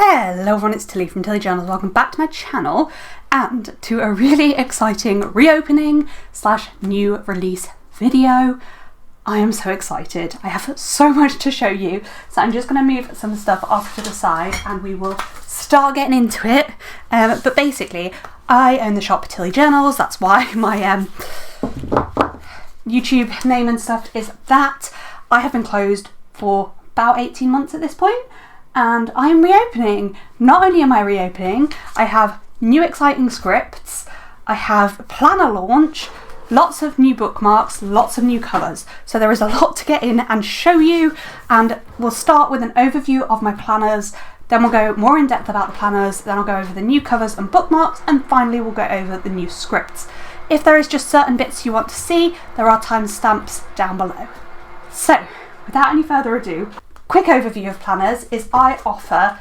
Hello everyone, it's Tilly from Tilly Journals. Welcome back to my channel and to a really exciting reopening / new release video. I am so excited. I have so much to show you, so I'm just going to move some stuff off to the side and we will start getting into it. But basically, I own the shop Tilly Journals. That's why my YouTube name and stuff is that. I have been closed for about 18 months at this point. And I am reopening. Not only am I reopening, I have new exciting scripts, I have planner launch, lots of new bookmarks, lots of new colours. So there is a lot to get in and show you, and we'll start with an overview of my planners, then we'll go more in depth about the planners, then I'll go over the new covers and bookmarks, and finally we'll go over the new scripts. If there is just certain bits you want to see, there are timestamps down below. So, without any further ado, quick overview of planners is I offer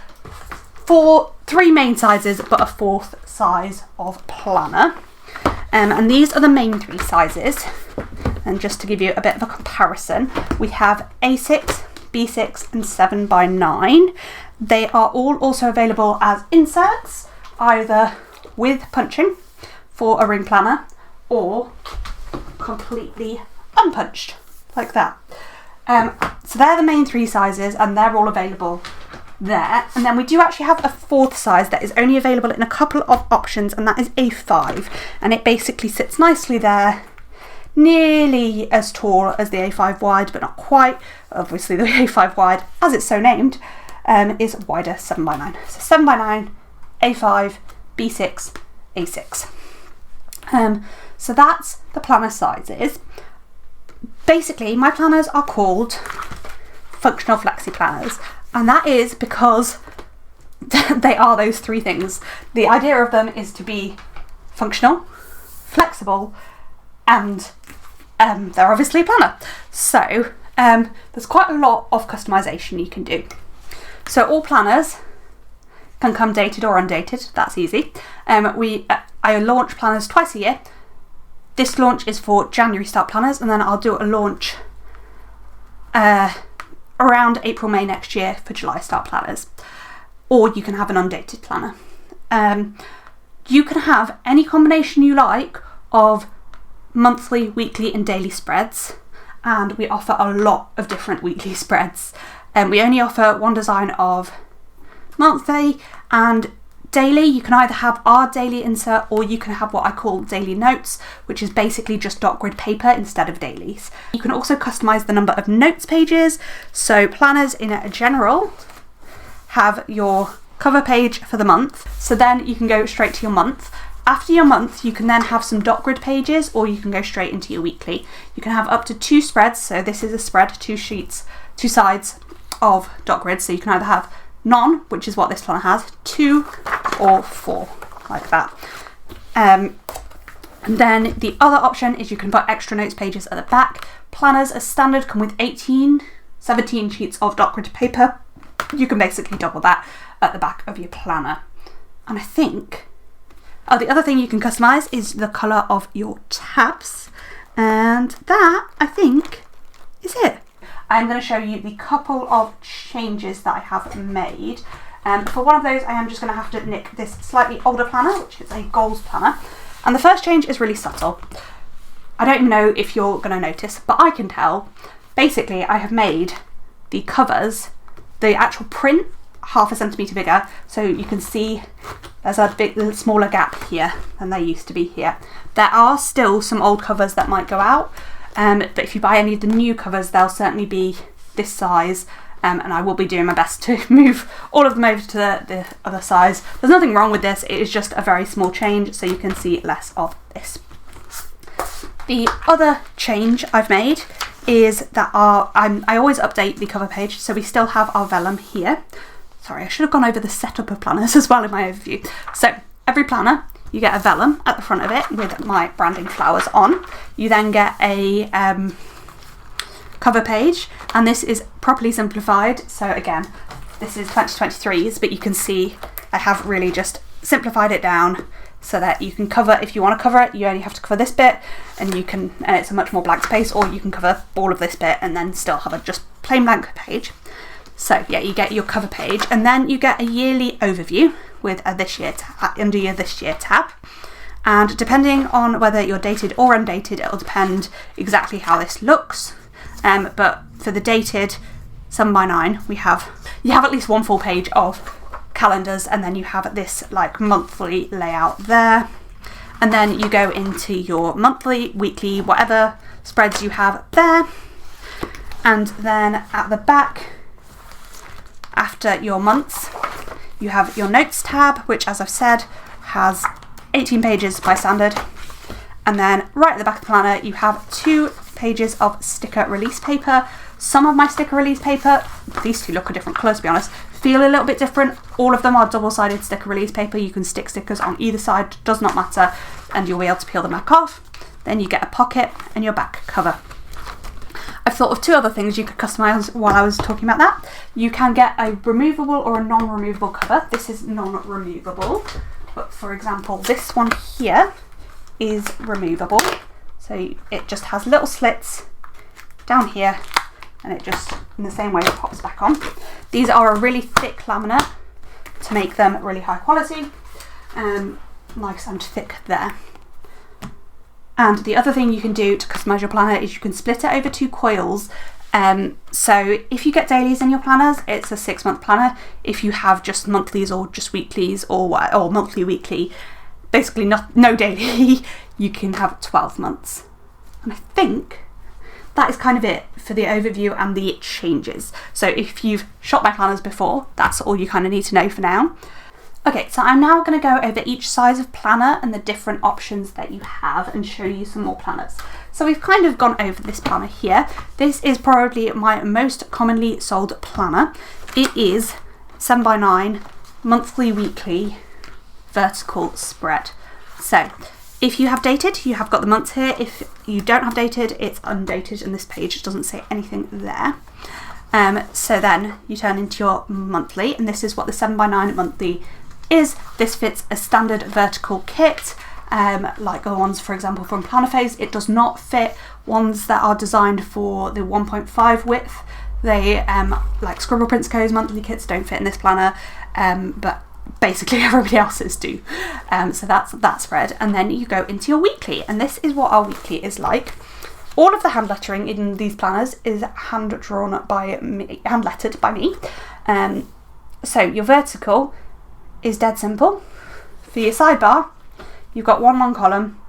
three main sizes but a fourth size of planner, and these are the main three sizes. And just to give you a bit of a comparison, we have A6, B6 and 7x9. They are all also available as inserts, either with punching for a ring planner or completely unpunched like that. So they're the main three sizes and they're all available there. And then we do actually have a fourth size that is only available in a couple of options, and that is A5. And it basically sits nicely there, nearly as tall as the A5 wide, but not quite. Obviously the A5 wide, as it's so named, is wider 7x9. So 7x9, A5, B6, A6. So that's the planner sizes. Basically, my planners are called functional flexi planners, and that is because they are those three things. The idea of them is to be functional, flexible, and they're obviously a planner. So there's quite a lot of customization you can do. So all planners can come dated or undated. That's easy. I launch planners twice a year. This launch is for January start planners, and then I'll do a launch around April, May next year for July start planners. Or you can have an undated planner. You can have any combination you like of monthly, weekly and daily spreads, and we offer a lot of different weekly spreads. We only offer one design of monthly, and daily you can either have our daily insert or you can have what I call daily notes, which is basically just dot grid paper instead of dailies. You can also customize the number of notes pages. So planners in general have your cover page for the month, so then you can go straight to your month. After your month you can then have some dot grid pages, or you can go straight into your weekly. You can have up to 2 spreads, so this is a spread, 2 sheets, 2 sides of dot grid, so you can either have none, which is what this planner has, 2 or 4, like that. And then the other option is you can put extra notes pages at the back. Planners as standard come with 17 sheets of dot grid paper. You can basically double that at the back of your planner. And I think, the other thing you can customize is the colour of your tabs. And that, I think, is it. I'm going to show you the couple of changes that I have made. For one of those, I am just going to have to nick this slightly older planner, which is a goals planner. And the first change is really subtle. I don't even know if you're going to notice, but I can tell. Basically, I have made the covers, the actual print, 1/2 centimetre bigger, so you can see there's a bit smaller gap here than there used to be here. There are still some old covers that might go out. But if you buy any of the new covers, they'll certainly be this size, and I will be doing my best to move all of them over to the other size. There's nothing wrong with this, it is just a very small change, so you can see less of this. The other change I've made is that I always update the cover page, so we still have our vellum here. Sorry, I should have gone over the setup of planners as well in my overview. So every planner, you get a vellum at the front of it with my branding flowers on. You then get a cover page, and this is properly simplified. So again, this is 2023's, but you can see I have really just simplified it down so that you can cover, if you want to cover it, you only have to cover this bit, and it's a much more blank space, or you can cover all of this bit and then still have a just plain blank page. So yeah, you get your cover page, and then you get a yearly overview with a this year under your this year tab. And depending on whether you're dated or undated, it'll depend exactly how this looks. But for the dated 7x9, you have at least one full page of calendars, and then you have this like monthly layout there. And then you go into your monthly, weekly, whatever spreads you have there. And then at the back, after your months, you have your notes tab, which, as I've said, has 18 pages by standard. And then right at the back of the planner, you have 2 pages of sticker release paper. Some of my sticker release paper, these two look a different colour to be honest, feel a little bit different. All of them are double-sided sticker release paper. You can stick stickers on either side, does not matter, and you'll be able to peel them back off. Then you get a pocket and your back cover. I've thought of 2 other things you could customise while I was talking about that. You can get a removable or a non-removable cover. This is non-removable, but for example, this one here is removable. So it just has little slits down here, and it just, in the same way, pops back on. These are a really thick laminate to make them really high quality. Nice and thick there. And the other thing you can do to customise your planner is you can split it over 2 coils. So if you get dailies in your planners, it's a 6-month planner. If you have just monthlies or just weeklies or monthly, weekly, basically no daily, you can have 12 months. And I think that is kind of it for the overview and the changes. So if you've shot my planners before, that's all you kind of need to know for now. Okay, so I'm now going to go over each size of planner and the different options that you have and show you some more planners. So we've kind of gone over this planner here. This is probably my most commonly sold planner. It is 7x9 monthly, weekly, vertical spread. So if you have dated, you have got the months here. If you don't have dated, it's undated, and this page doesn't say anything there. So then you turn into your monthly, and this is what the 7x9 monthly is. This fits a standard vertical kit, like the ones, for example, from Plannerphase. It does not fit ones that are designed for the 1.5 width. They, like Scribble Prints Co's monthly kits, don't fit in this planner, but basically everybody else's do. So that's that spread. And then you go into your weekly, and this is what our weekly is like. All of the hand lettering in these planners is hand lettered by me. So your vertical is dead simple. For your sidebar, you've got 1 long column,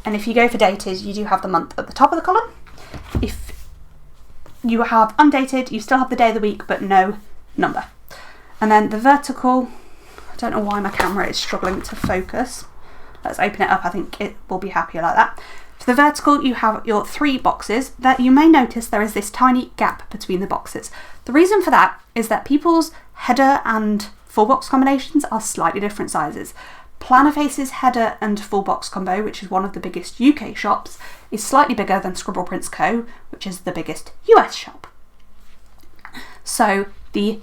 and if you go for dated, you do have the month at the top of the column. If you have undated, you still have the day of the week, but no number. And then the vertical, I don't know why my camera is struggling to focus. Let's open it up, I think it will be happier like that. For the vertical, you have your 3 boxes. That you may notice there is this tiny gap between the boxes. The reason for that is that people's header and full box combinations are slightly different sizes. Plannerphase's header and full box combo, which is one of the biggest UK shops, is slightly bigger than Scribble Prints Co, which is the biggest US shop. So the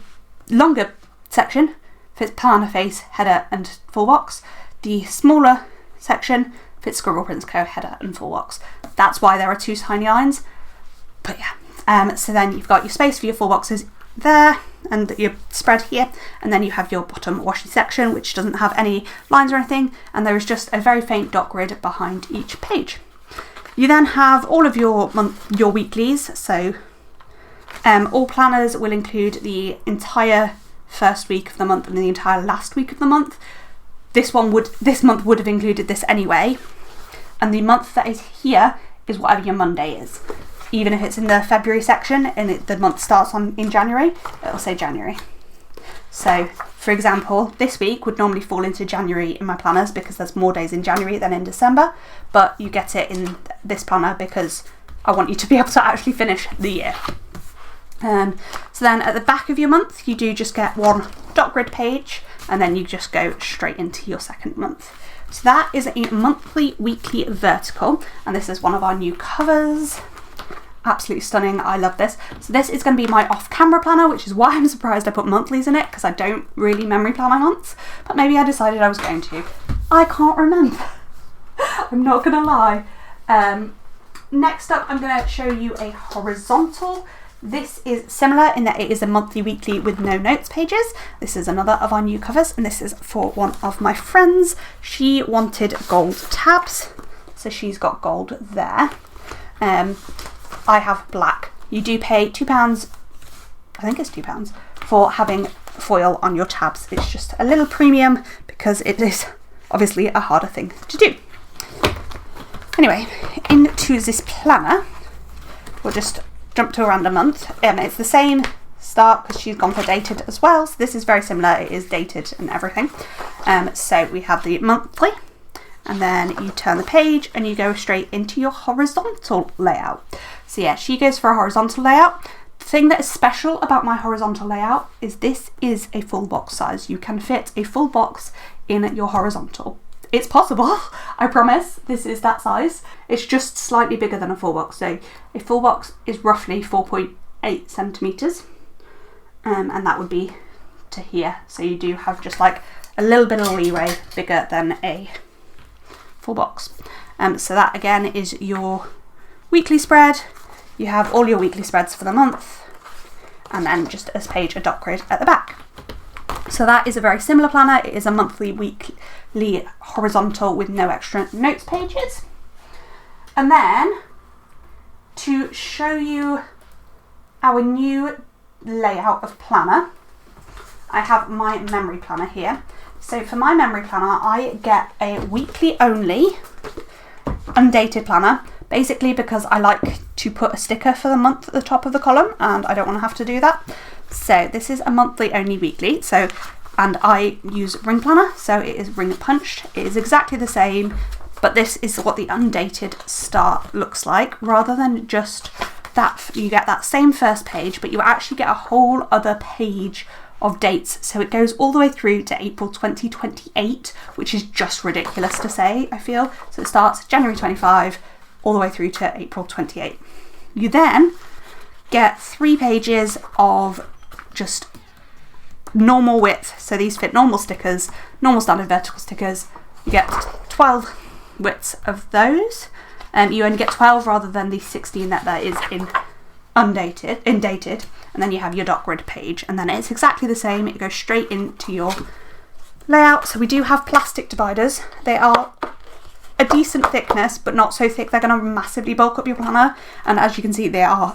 longer section fits Plannerphase header and full box. The smaller section fits Scribble Prints Co header and full box. That's why there are 2 tiny lines. But yeah, so then you've got your space for your full boxes there, and your spread here, and then you have your bottom washi section, which doesn't have any lines or anything, and there is just a very faint dot grid behind each page. You then have all of your weeklies. So all planners will include the entire first week of the month and the entire last week of the month. This month would have included this anyway, and the month that is here is whatever your Monday is. Even if it's in the February section and the month starts in January, it'll say January. So, for example, this week would normally fall into January in my planners because there's more days in January than in December, but you get it in this planner because I want you to be able to actually finish the year. So then at the back of your month, you do just get 1 dot grid page, and then you just go straight into your second month. So that is a monthly, weekly vertical, and this is one of our new covers. Absolutely stunning. I love this. So this is going to be my off-camera planner, which is why I'm surprised I put monthlies in it, because I don't really memory plan my months, but maybe I decided I was going to. I can't remember. I'm not going to lie. Next up, I'm going to show you a horizontal This is similar in that it is a monthly weekly with no notes pages. This is another of our new covers, and this is for one of my friends. She wanted gold tabs, so she's got gold there. I have black. You do pay £2, I think it's £2, for having foil on your tabs. It's just a little premium because it is obviously a harder thing to do. Anyway, into this planner, we'll just jump to a random month. It's the same start because she's gone for dated as well, so this is very similar. It is dated and everything. So we have the monthly, and then you turn the page and you go straight into your horizontal layout. So yeah, she goes for a horizontal layout. The thing that is special about my horizontal layout is this is a full box size. You can fit a full box in your horizontal. It's possible, I promise. This is that size. It's just slightly bigger than a full box. So a full box is roughly 4.8 centimeters, and that would be to here. So you do have just like a little bit of leeway bigger than a full box. So that again is your weekly spread. You have all your weekly spreads for the month, and then just a page, a dot grid at the back. So that is a very similar planner. It is a monthly, weekly horizontal with no extra notes pages. And then to show you our new layout of planner, I have my memory planner here. So for my memory planner, I get a weekly only undated planner, basically because I like to put a sticker for the month at the top of the column and I don't want to have to do that. So this is a monthly only weekly, and I use ring planner, so it is ring punched. It is exactly the same, but this is what the undated start looks like. Rather than just that, you get that same first page, but you actually get a whole other page of dates. So it goes all the way through to April 2028, which is just ridiculous to say, I feel. So it starts January 25 all the way through to April 28. You then get 3 pages of just normal width. So these fit normal stickers, normal standard vertical stickers. You get 12 widths of those. You only get 12 rather than the 16 that is in dated. And then you have your dot grid page, and then it's exactly the same. It goes straight into your layout. So we do have plastic dividers. They are a decent thickness, but not so thick they're going to massively bulk up your planner. And as you can see, they are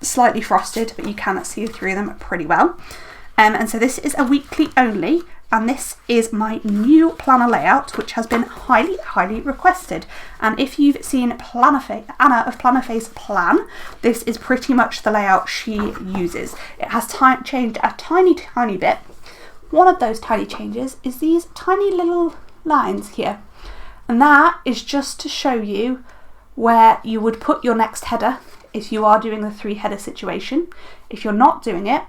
slightly frosted, but you can see through them pretty well. And so this is a weekly only, and this is my new planner layout, which has been highly requested. And if you've seen Anna of Plannerface Plan, this is pretty much the layout she uses. It has changed a tiny bit. One of those tiny changes is these tiny little lines here, and that is just to show you where you would put your next header if you are doing the 3 header situation. If you're not doing it,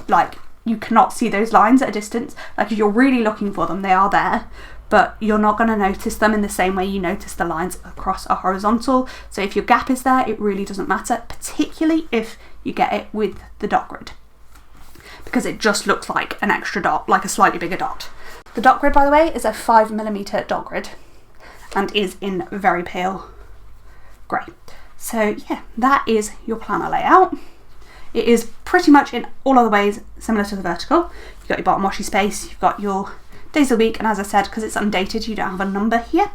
like, you cannot see those lines at a distance. Like, if you're really looking for them, they are there, but you're not going to notice them in the same way you notice the lines across a horizontal. So if your gap is there, it really doesn't matter, particularly if you get it with the dot grid, because it just looks like an extra dot, like a slightly bigger dot. The dot grid, by the way, is a 5mm dot grid and is in very pale grey. So yeah, that is your planner layout. It is pretty much in all other ways similar to the vertical. You've got your bottom washi space, you've got your days of the week, and as I said, because it's undated, you don't have a number here.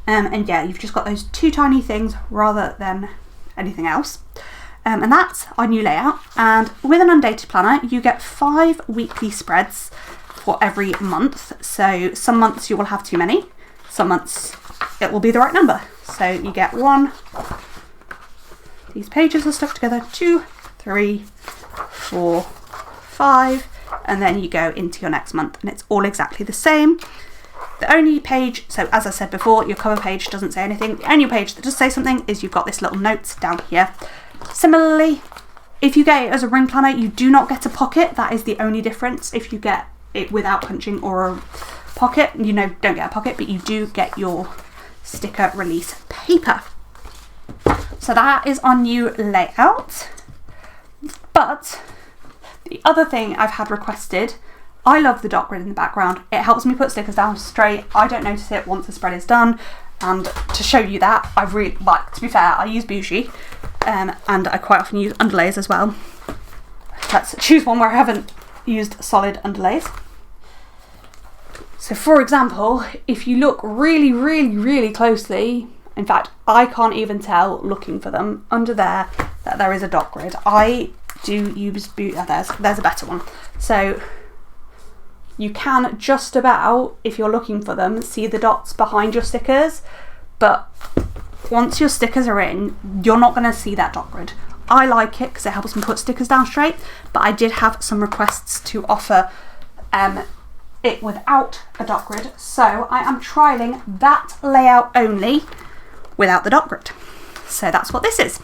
And yeah, you've just got those 2 tiny things rather than anything else. And that's our new layout. And with an undated planner, you get 5 weekly spreads for every month. So some months you will have too many, some months it will be the right number. So you get 1, these pages are stuck together, 2, 3, 4, 5, and then you go into your next month, and it's all exactly the same. The only page, so as I said before, your cover page doesn't say anything. The only page that does say something is you've got this little notes down here. Similarly, if you get it as a ring planner, you do not get a pocket. That is the only difference. If you get it without punching or a pocket, you don't get a pocket, but you do get your sticker release paper. So that is our new layout. But the other thing I've had requested, I love the dot grid in the background. It helps me put stickers down straight. I don't notice it once the spread is done. And to show you that, I really like, to be fair, I use Bougie, and I quite often use underlays as well. Let's choose one where I haven't used solid underlays. So for example, if you look really, really, really closely, in fact, I can't even tell looking for them under there that there is a dot grid. I do use, there's a better one. So you can just about, if you're looking for them, see the dots behind your stickers, but once your stickers are in, you're not going to see that dot grid. I like it because it helps me put stickers down straight, but I did have some requests to offer it without a dot grid, so I am trialling that layout only without the dot grid. So that's what this is.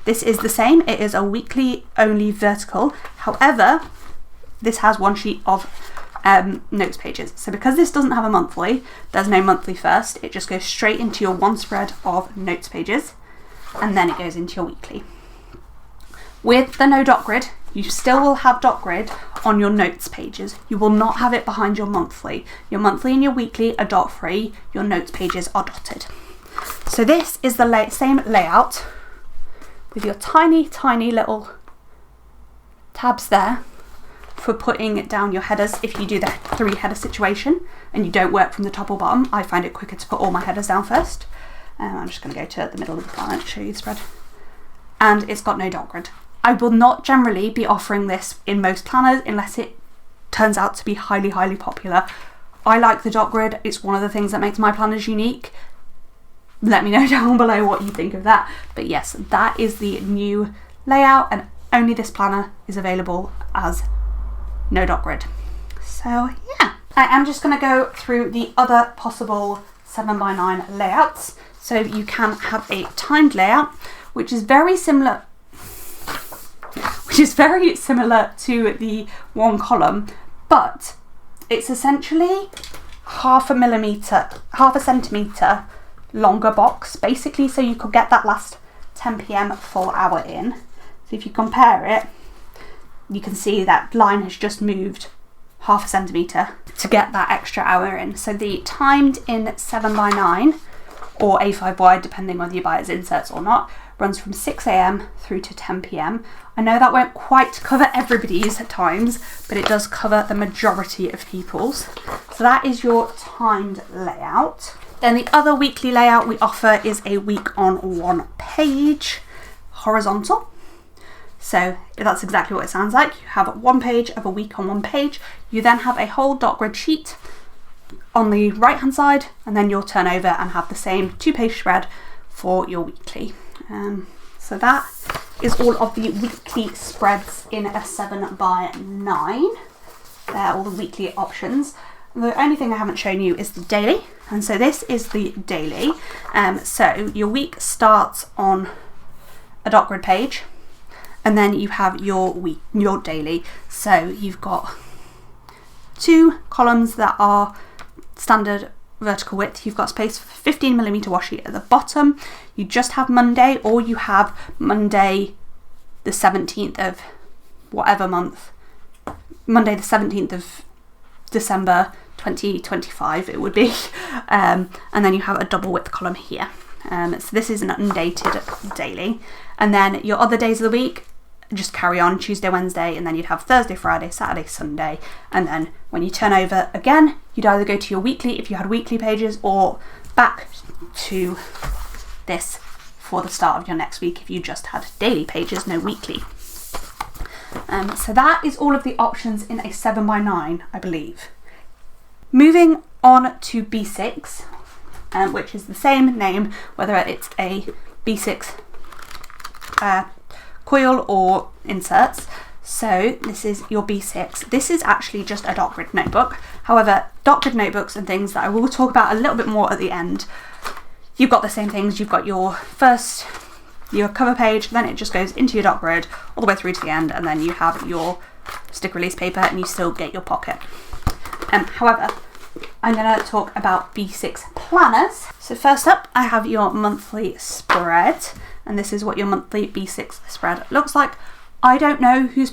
This is the same. It is a weekly only vertical. However, this has one sheet of notes pages. So because this doesn't have a monthly, there's no monthly first. It just goes straight into your one spread of notes pages, and then it goes into your weekly. With the no dot grid, you still will have dot grid on your notes pages. You will not have it behind your monthly. Your monthly and your weekly are dot free. Your notes pages are dotted. So this is the same layout with your tiny, tiny little tabs there for putting it down your headers. If you do the 3 header situation and you don't work from the top or bottom, I find it quicker to put all my headers down first. I'm just going to go to the middle of the planner to show you the spread. And it's got no dot grid. I will not generally be offering this in most planners unless it turns out to be highly, highly popular. I like the dot grid. It's one of the things that makes my planners unique. Let me know down below what you think of that. But yes, that is the new layout, and only this planner is available as no dot grid. So yeah, I am just going to go through the other possible 7x9 layouts. So you can have a timed layout, which is very similar to the one column, but it's essentially half a centimetre longer box, basically, so you could get that last 10 p.m. full hour in. So if you compare it, you can see that line has just moved half a centimetre to get that extra hour in. So the timed in 7x9 or A5 wide, depending whether you buy it as inserts or not, runs from 6 a.m. through to 10 p.m. I know that won't quite cover everybody's at times, but it does cover the majority of people's. So that is your timed layout. Then the other weekly layout we offer is a week on one page horizontal. So that's exactly what it sounds like. You have one page of a week on one page. You then have a whole dot grid sheet on the right hand side, and then you'll turn over and have the same 2-page spread for your weekly. So that is all of the weekly spreads in a 7x9. They're all the weekly options. The only thing I haven't shown you is the daily, and so this is the daily. So your week starts on a dot grid page, and then you have your daily. So you've got 2 columns that are standard vertical width. You've got space for 15mm washi at the bottom. You just have Monday, or you have Monday the 17th of whatever month, Monday the 17th of December 2025 it would be, and then you have a double width column here. So this is an undated daily, and then your other days of the week just carry on Tuesday, Wednesday, and then you'd have Thursday, Friday, Saturday, Sunday, and then when you turn over again, you'd either go to your weekly if you had weekly pages, or back to this for the start of your next week if you just had daily pages, no weekly. So that is all of the options in a 7x9, I believe. Moving on to B6, which is the same name, whether it's a B6 coil or inserts. So this is your B6. This is actually just a dot grid notebook. However, dot grid notebooks and things that I will talk about a little bit more at the end, you've got the same things. You've got your cover page, then it just goes into your dot grid all the way through to the end, and then you have your stick release paper and you still get your pocket. However, I'm going to talk about B6 planners. So first up, I have your monthly spread, and this is what your monthly B6 spread looks like. I don't know whose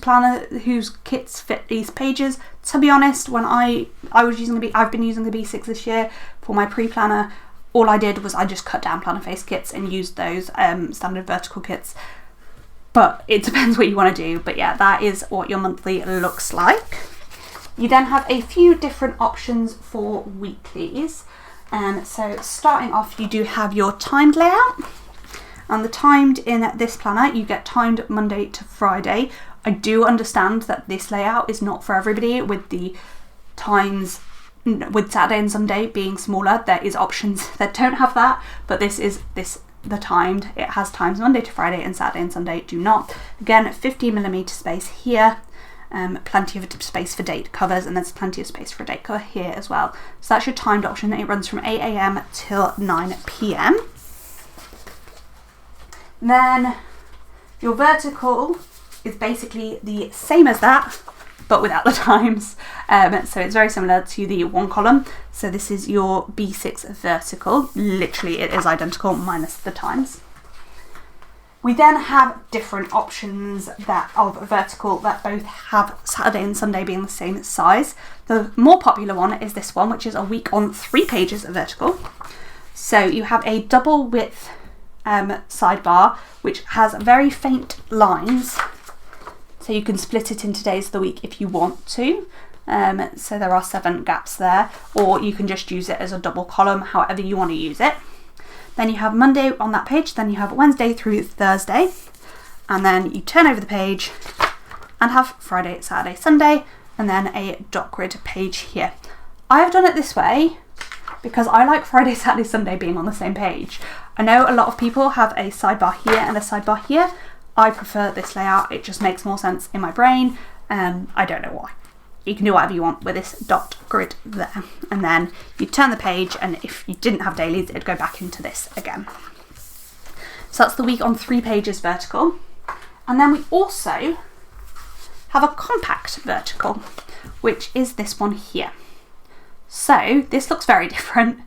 kits fit these pages. To be honest, when I've been using the B6 this year for my pre-planner. All I did was I just cut down planner face kits and used those standard vertical kits. but it depends what you want to do. But yeah, that is what your monthly looks like. You then have a few different options for weeklies. So starting off, you do have your timed layout. And the timed in this planner, you get timed Monday to Friday. I do understand that this layout is not for everybody, with the times with Saturday and Sunday being smaller. There is options that don't have that, but this is the timed. It has times Monday to Friday, and Saturday and Sunday do not. Again, 50mm space here. Plenty of space for date covers, and there's plenty of space for a date cover here as well. So that's your timed option. It runs from 8 AM till 9 PM. Then your vertical is basically the same as that, but without the times. So it's very similar to the one column. So this is your B6 vertical. Literally it is identical minus the times. We then have different options of vertical that both have Saturday and Sunday being the same size. The more popular one is this one, which is a week on 3 pages of vertical. So you have a double width sidebar, which has very faint lines. So you can split it into days of the week if you want to. So there are 7 gaps there, or you can just use it as a double column, however you want to use it. Then you have Monday on that page, then you have Wednesday through Thursday, and then you turn over the page and have Friday, Saturday, Sunday, and then a dot grid page here. I have done it this way because I like Friday, Saturday, Sunday being on the same page. I know a lot of people have a sidebar here and a sidebar here. I prefer this layout. It just makes more sense in my brain. I don't know why. You can do whatever you want with this dot grid there. And then you turn the page, and if you didn't have dailies, it'd go back into this again. So that's the week on 3 pages vertical. And then we also have a compact vertical, which is this one here. So this looks very different.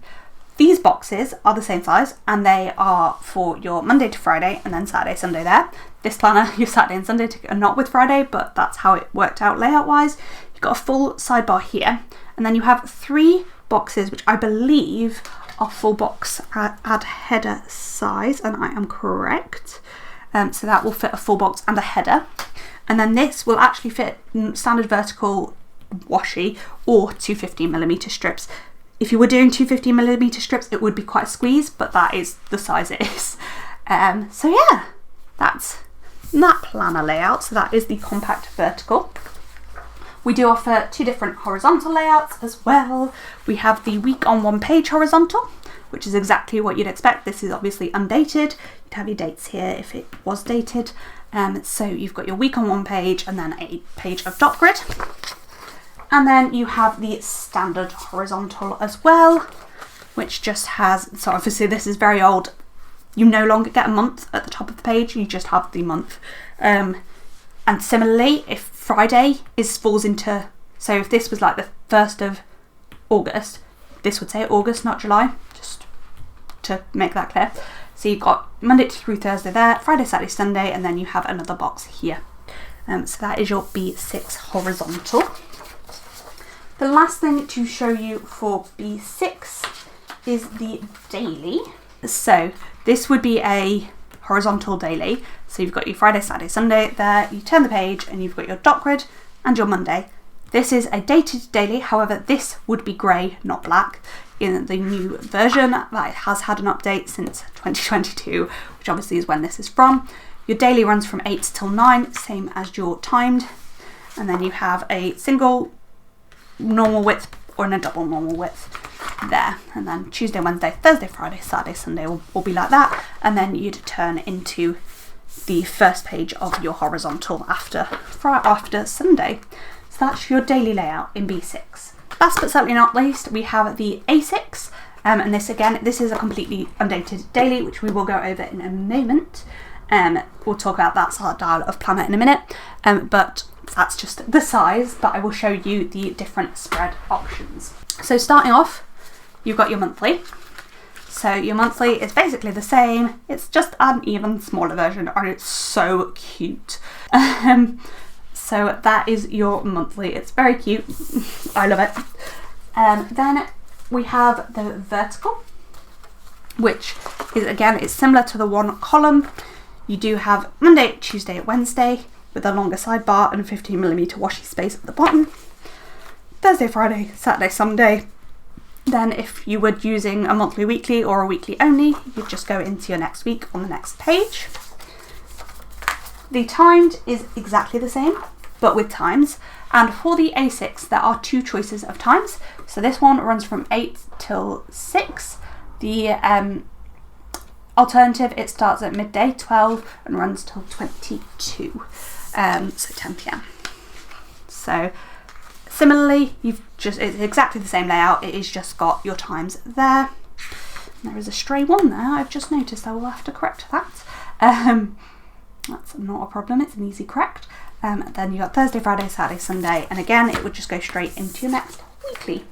These boxes are the same size, and they are for your Monday to Friday and then Saturday, Sunday there. This planner, your Saturday and Sunday are not with Friday, but that's how it worked out layout wise. You've got a full sidebar here, and then you have 3 boxes, which I believe are full box add header size, and I am correct. So that will fit a full box and a header. And then this will actually fit standard vertical washi or 250mm strips. If you were doing 250mm strips, it would be quite a squeeze, but that is the size it is. So yeah, that's that planner layout. So that is the compact vertical. We do offer 2 different horizontal layouts as well. We have the week on 1 page horizontal, which is exactly what you'd expect. This is obviously undated. You'd have your dates here if it was dated. So you've got your week on 1 page and then a page of dot grid. And then you have the standard horizontal as well, which just has, so obviously this is very old. You no longer get a month at the top of the page, you just have the month. And similarly, if Friday falls into, so if this was like the 1st of August, this would say August, not July, just to make that clear. So you've got Monday through Thursday there, Friday, Saturday, Sunday, and then you have another box here. So that is your B6 horizontal. The last thing to show you for B6 is the daily. So this would be a horizontal daily. So you've got your Friday, Saturday, Sunday there, you turn the page and you've got your dot grid and your Monday. This is a dated daily, however this would be grey, not black, in the new version that has had an update since 2022, which obviously is when this is from. Your daily runs from 8 till 9, same as your timed, and then you have a single normal width or in a double normal width there, and then Tuesday, Wednesday, Thursday, Friday, Saturday, Sunday will be like that, and then you'd turn into the first page of your horizontal after Sunday. So that's your daily layout in B6. Last but certainly not least, we have the A6, and this is a completely undated daily, which we will go over in a moment. We'll talk about that style of planner in a minute, but that's just the size, but I will show you the different spread options. So starting off, you've got your monthly. So your monthly is basically the same, it's just an even smaller version, and it's so cute. So that is your monthly, it's very cute, I love it. Then we have the vertical, which is, again, it's similar to the one column. you do have Monday, Tuesday, Wednesday with a longer sidebar and a 15mm washi space at the bottom. Thursday, Friday, Saturday, Sunday. Then if you were using a monthly, weekly or a weekly only, you'd just go into your next week on the next page. The timed is exactly the same, but with times. And for the A6, there are two choices of times. So this one runs from 8 till 6. The alternative, it starts at midday, 12, and runs till 22, so 10 p.m. So similarly, it's exactly the same layout, it is just got your times there. There is a stray one there, I've just noticed, I will have to correct that. That's not a problem, it's an easy correct. Then you got Thursday, Friday, Saturday, Sunday, and again it would just go straight into your next weekly.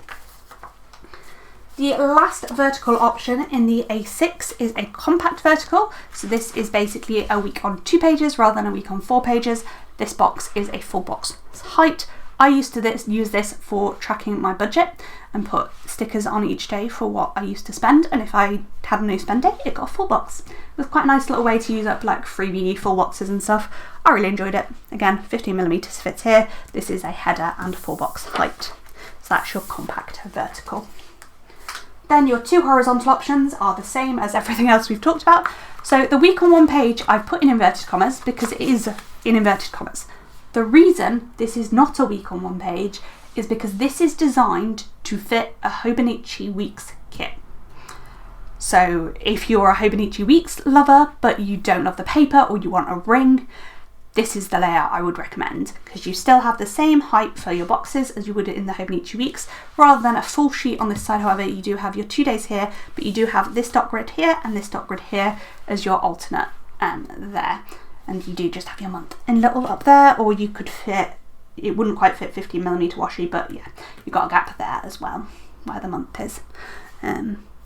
The last vertical option in the A6 is a compact vertical. So this is basically a week on 2 pages rather than a week on 4 pages. This box is a full box height. I used to use this for tracking my budget and put stickers on each day for what I used to spend, and if I had a no spend day, it got a full box. It was quite a nice little way to use up like freebie full boxes and stuff. I really enjoyed it. Again, 15mm fits here. This is a header and full box height. So that's your compact vertical. Then your 2 horizontal options are the same as everything else we've talked about. So the week on 1 page I've put in inverted commas because it is in inverted commas. The reason this is not a week on 1 page is because this is designed to fit a Hobonichi Weeks kit. So if you're a Hobonichi Weeks lover but you don't love the paper or you want a ring, this is the layout I would recommend, because you still have the same height for your boxes as you would in the Hobonichi Weeks. Rather than a full sheet on this side, however, you do have your 2 days here, but you do have this dot grid here and this dot grid here as your alternate there. And you do just have your month in little up there, or you could fit, it wouldn't quite fit 15mm washi, but yeah, you've got a gap there as well, where the month is.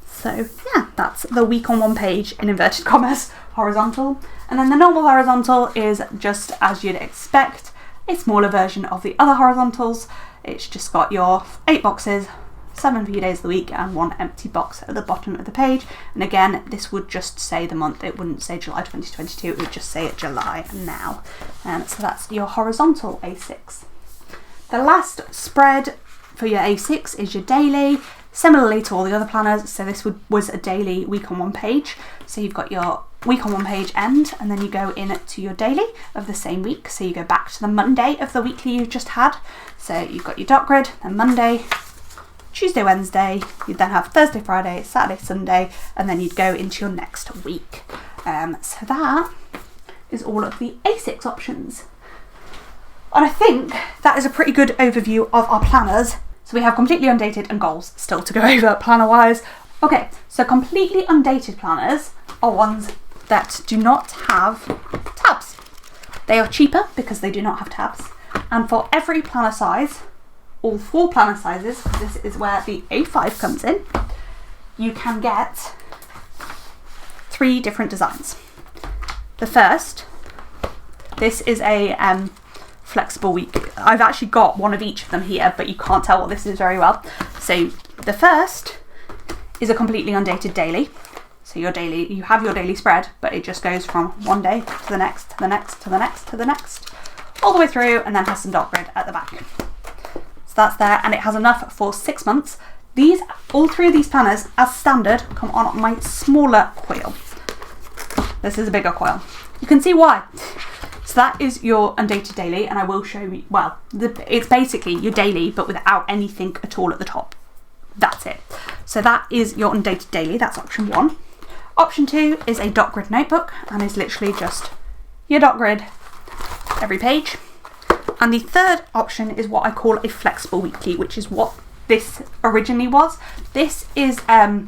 So yeah, that's the week on 1 page in inverted commas horizontal. And then the normal horizontal is just as you'd expect, a smaller version of the other horizontals. It's just got your 8 boxes, 7 view days of the week, and 1 empty box at the bottom of the page. And again, this would just say the month, it wouldn't say July 2022, it would just say July now. So that's your horizontal A6. The last spread for your A6 is your daily. Similarly to all the other planners, so this was a daily week on 1 page. So you've got your week on 1 page end, and then you go in to your daily of the same week. So you go back to the Monday of the weekly you've just had. So you've got your dot grid, then Monday, Tuesday, Wednesday, you'd then have Thursday, Friday, Saturday, Sunday, and then you'd go into your next week. So that is all of the A6 options. And I think that is a pretty good overview of our planners. So we have completely undated and goals still to go over planner wise. Okay, so completely undated planners are ones that do not have tabs. They are cheaper because they do not have tabs. And for every planner size, all 4 planner sizes, this is where the A5 comes in, you can get 3 different designs. The first, this is a flexible week. I've actually got one of each of them here, but you can't tell what this is very well. So the first is a completely undated daily. So your daily, you have your daily spread, but it just goes from one day to the next, to the next, to the next, to the next, all the way through, and then has some dot grid at the back. So that's there, and it has enough for 6 months. These, all 3 of these planners, as standard, come on my smaller coil. This is a bigger coil. You can see why. So that is your undated daily, and I will show you, well, it's basically your daily, but without anything at all at the top. That's it. So that is your undated daily, that's option 1. Option 2 is a dot grid notebook, and is literally just your dot grid every page. And the third option is what I call a flexible weekly, which is what this originally was. This is a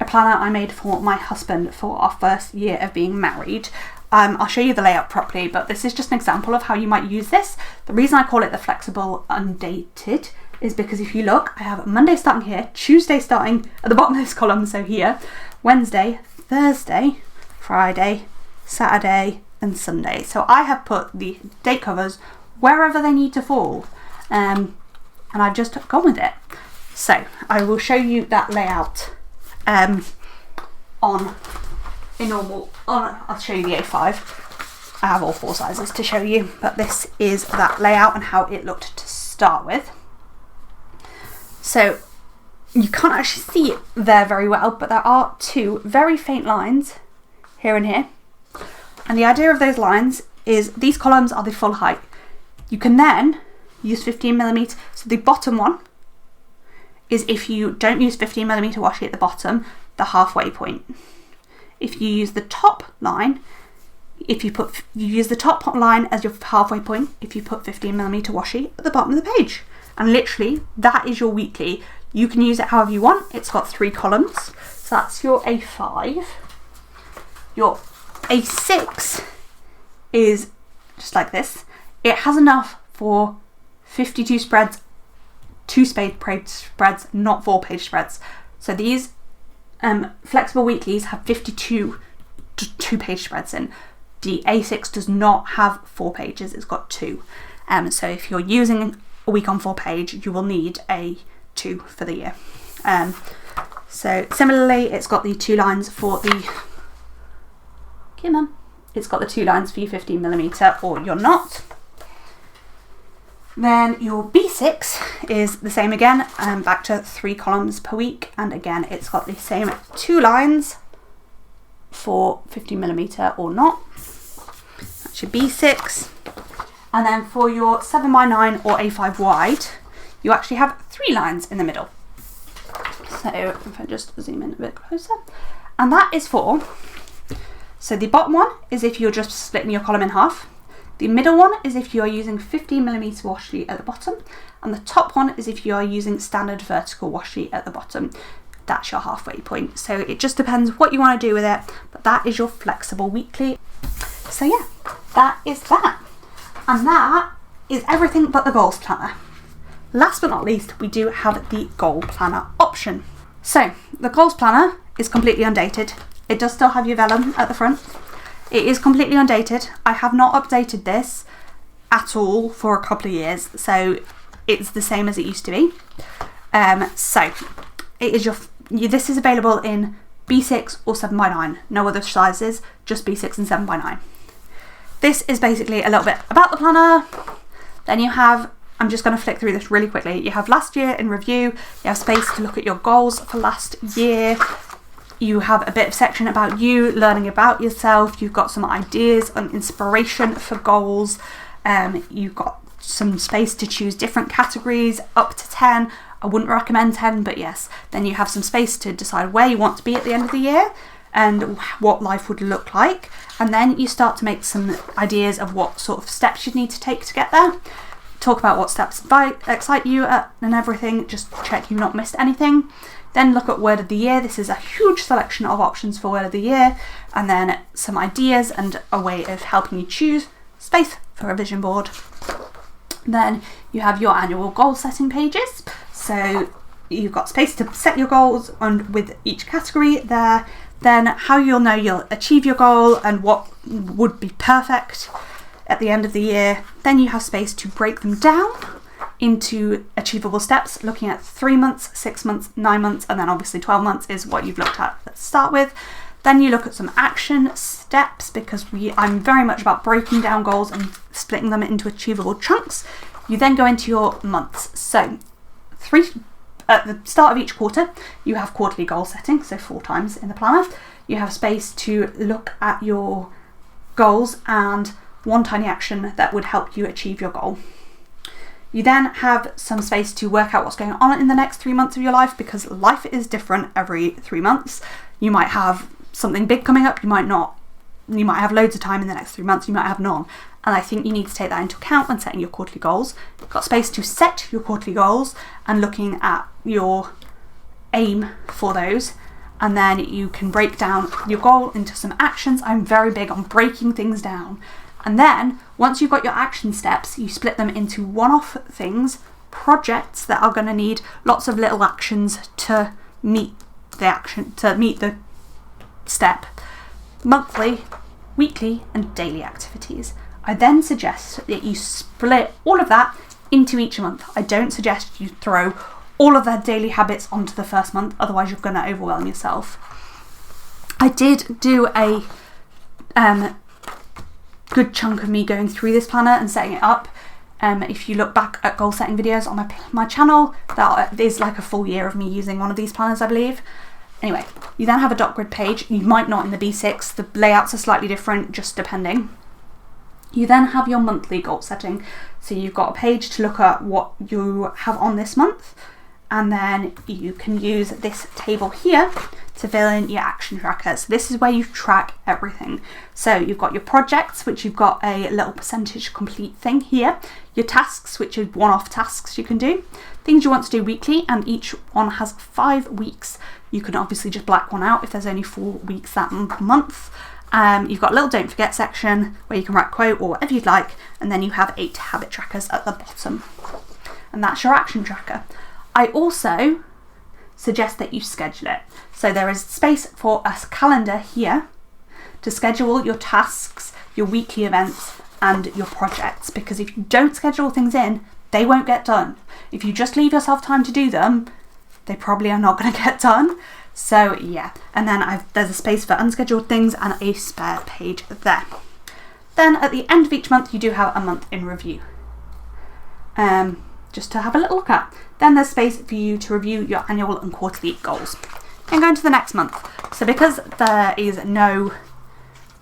planner I made for my husband for our first year of being married. I'll show you the layout properly, but this is just an example of how you might use this. The reason I call it the flexible undated is because if you look, I have Monday starting here, Tuesday starting at the bottom of this column, so here, Wednesday, Thursday, Friday, Saturday, and Sunday. So I have put the date covers wherever they need to fall, and I've just gone with it. So I will show you that layout a normal, I'll show you the A5. I have all 4 sizes to show you, but this is that layout and how it looked to start with. So you can't actually see it there very well, but there are 2 very faint lines here and here. And the idea of those lines is these columns are the full height. You can then use 15mm. So the bottom one is if you don't use 15mm washi at the bottom, the halfway point. If you use the top line, you use the top line as your halfway point if you put 15mm washi at the bottom of the page. And literally that is your weekly. You can use it however you want. It's got 3 columns. So that's your A5. Your A6 is just like this. It has enough for 52 spreads, 2-page spreads, not 4-page spreads. So these flexible weeklies have 52 2-page spreads in. The A6 does not have 4 pages, it's got 2. So if you're using a week on 4 page, you will need a 2 for the year. So similarly, it's got the 2 lines for the it's got the 2 lines for your 15mm or your not. Then your B6 is the same again, back to 3 columns per week, and again it's got the same 2 lines for 15mm or not. That's your B6. And then for your 7x9 or A5 wide, you actually have 3 lines in the middle. So if I just zoom in a bit closer, and that is for, so the bottom one is if you're just splitting your column in half. The middle one is if you are using 15mm washi at the bottom, and the top one is if you are using standard vertical washi at the bottom. That's your halfway point. So it just depends what you want to do with it, but that is your flexible weekly. So yeah, that is that. And that is everything but the goals planner. Last but not least, we do have the goal planner option. So the goals planner is completely undated. It does still have your vellum at the front. It is completely undated. I have not updated this at all for a couple of years, so it's the same as it used to be. So it is this is available in B6 or 7x9, no other sizes, just B6 and 7x9. This is basically a little bit about the planner. Then you have, I'm just going to flick through this really quickly. You have last year in review, you have space to look at your goals for last year. You have a bit of section about you, learning about yourself. You've got some ideas and inspiration for goals. You've got some space to choose different categories, up to 10. I wouldn't recommend 10, but yes. Then you have some space to decide where you want to be at the end of the year and what life would look like. And then you start to make some ideas of what sort of steps you need to take to get there. Talk about what steps excite you and everything. Just check you've not missed anything. Then look at word of the year. This is a huge selection of options for word of the year, and then some ideas and a way of helping you choose. Space for a vision board. Then you have your annual goal setting pages. So you've got space to set your goals and with each category there. Then how you'll know you'll achieve your goal and what would be perfect at the end of the year. Then you have space to break them down into achievable steps, looking at 3 months, 6 months, 9 months, and then obviously 12 months is what you've looked at to start with. Then you look at some action steps, because I'm very much about breaking down goals and splitting them into achievable chunks. You then go into your months. So at the start of each quarter, you have quarterly goal setting, so 4 times in the planner. You have space to look at your goals and one tiny action that would help you achieve your goal. You then have some space to work out what's going on in the next 3 months of your life, because life is different every 3 months. You might have something big coming up, you might not. You might have loads of time in the next 3 months, you might have none. And I think you need to take that into account when setting your quarterly goals. You've got space to set your quarterly goals and looking at your aim for those. And then you can break down your goal into some actions. I'm very big on breaking things down. And then once you've got your action steps, you split them into one-off things, projects that are going to need lots of little actions to meet the step. Monthly, weekly, and daily activities. I then suggest that you split all of that into each month. I don't suggest you throw all of their daily habits onto the first month, otherwise you're going to overwhelm yourself. I did do a good chunk of me going through this planner and setting it up. If you look back at goal setting videos on my channel, that is like a full year of me using one of these planners, I believe. Anyway, you then have a dot grid page. You might not in the B6, the layouts are slightly different, just depending. You then have your monthly goal setting. So you've got a page to look at what you have on this month, and then you can use this table here to fill in your action trackers. This is where you track everything. So you've got your projects, which you've got a little percentage complete thing here. Your tasks, which are one-off tasks you can do. Things you want to do weekly, and each one has 5 weeks. You can obviously just black one out if there's only 4 weeks that month. You've got a little don't forget section where you can write quote or whatever you'd like, and then you have 8 habit trackers at the bottom. And that's your action tracker. I also suggest that you schedule it. So there is space for a calendar here to schedule your tasks, your weekly events, and your projects, because if you don't schedule things in, they won't get done. If you just leave yourself time to do them, they probably are not going to get done. So yeah, and then there's a space for unscheduled things and a spare page there. Then at the end of each month, you do have a month in review, just to have a little look at. Then there's space for you to review your annual and quarterly goals. And go into the next month. So because there is no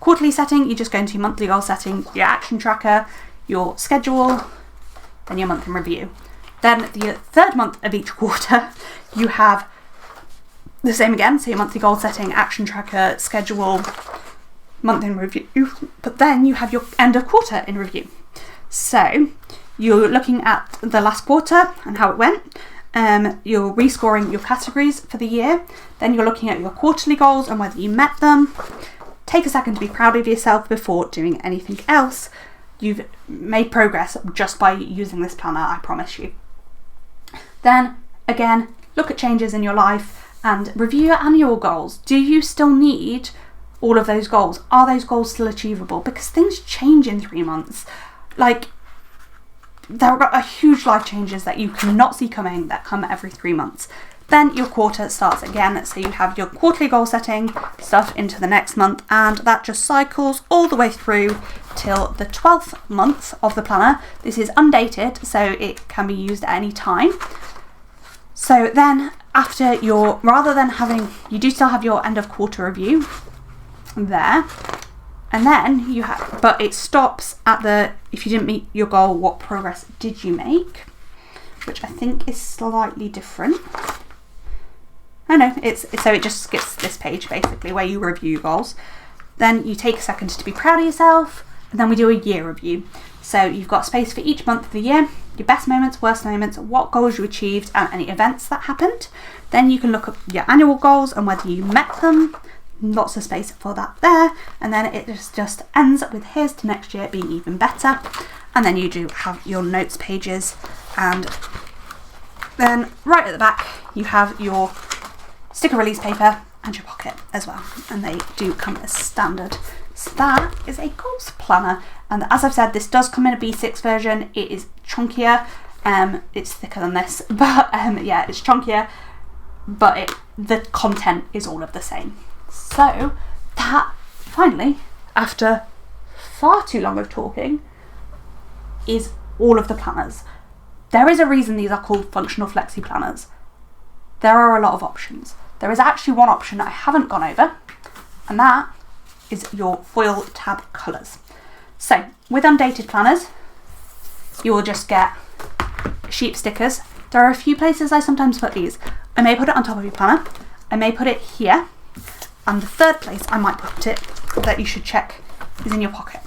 quarterly setting, you just go into your monthly goal setting, your action tracker, your schedule, then your month in review. Then the third month of each quarter, you have the same again, so your monthly goal setting, action tracker, schedule, month in review, but then you have your end of quarter in review. So you're looking at the last quarter and how it went. You're rescoring your categories for the year. Then you're looking at your quarterly goals and whether you met them. Take a second to be proud of yourself before doing anything else. You've made progress just by using this planner, I promise you. Then again, look at changes in your life and review your annual goals. Do you still need all of those goals? Are those goals still achievable? Because things change in 3 months. Like, there are huge life changes that you cannot see coming that come every 3 months. Then your quarter starts again, so you have your quarterly goal setting stuff into the next month, and that just cycles all the way through till the 12th month of the planner. This is undated, so it can be used at any time. So then after rather than having, you do still have your end of quarter review there, and then you have, but it stops at if you didn't meet your goal, what progress did you make? Which I think is slightly different. Oh no, so it just skips this page basically where you review your goals. Then you take a second to be proud of yourself, and then we do a year review. So you've got space for each month of the year, your best moments, worst moments, what goals you achieved, and any events that happened. Then you can look at your annual goals and whether you met them. Lots of space for that there, and then it just ends with here's to next year being even better. And then you do have your notes pages, and then right at the back you have your sticker release paper and your pocket as well, and they do come as standard. So that is a goals planner, and as I've said, this does come in a B6 version. It is chunkier, it's thicker than this, but yeah, it's chunkier, but the content is all of the same. So that, finally, after far too long of talking, is all of the planners. There is a reason these are called functional flexi planners. There are a lot of options. There is actually one option that I haven't gone over, and that is your foil tab colours. So with undated planners, you will just get sheep stickers. There are a few places I sometimes put these. I may put it on top of your planner. I may put it here. And the third place I might put it that you should check is in your pocket.